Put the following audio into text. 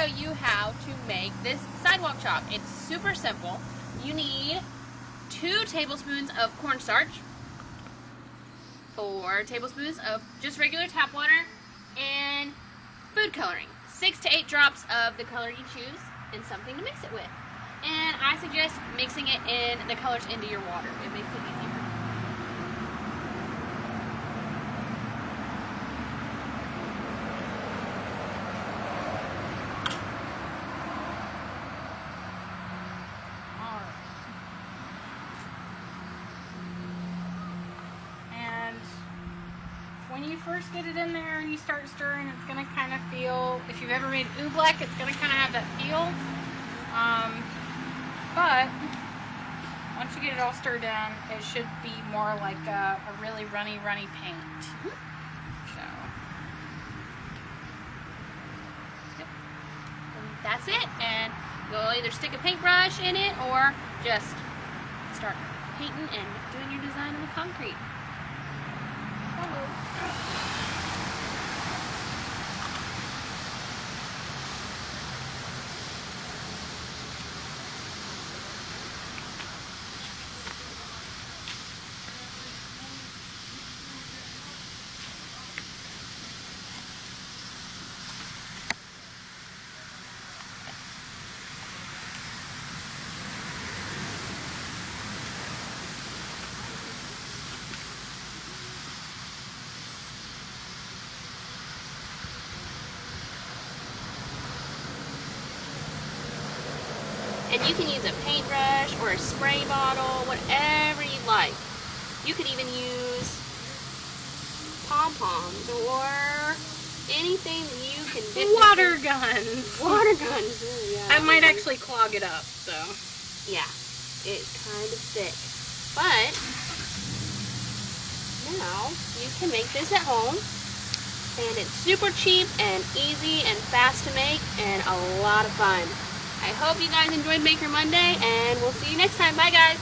show you how to make this sidewalk chalk. It's super simple. You need 2 tablespoons of cornstarch, 4 tablespoons of just regular tap water, and food coloring. 6 to 8 drops of the color you choose, and something to mix it with. And I suggest mixing it in the colors into your water. It makes it easier. When you first get it in there and you start stirring, it's going to kind of feel, if you've ever made oobleck, it's going to kind of have that feel. But once you get it all stirred in, it should be more like a really runny paint. So, yep. And that's it. And you'll either stick a paintbrush in it or just start painting and doing your design in the concrete. And you can use a paintbrush or a spray bottle, whatever you like. You could even use pom-poms or anything you can dip. water guns. Water guns. Yeah. I might actually clog it up, so. Yeah, it's kind of thick. But now you can make this at home. And it's super cheap and easy and fast to make and a lot of fun. I hope you guys enjoyed Maker Monday, and we'll see you next time. Bye, guys.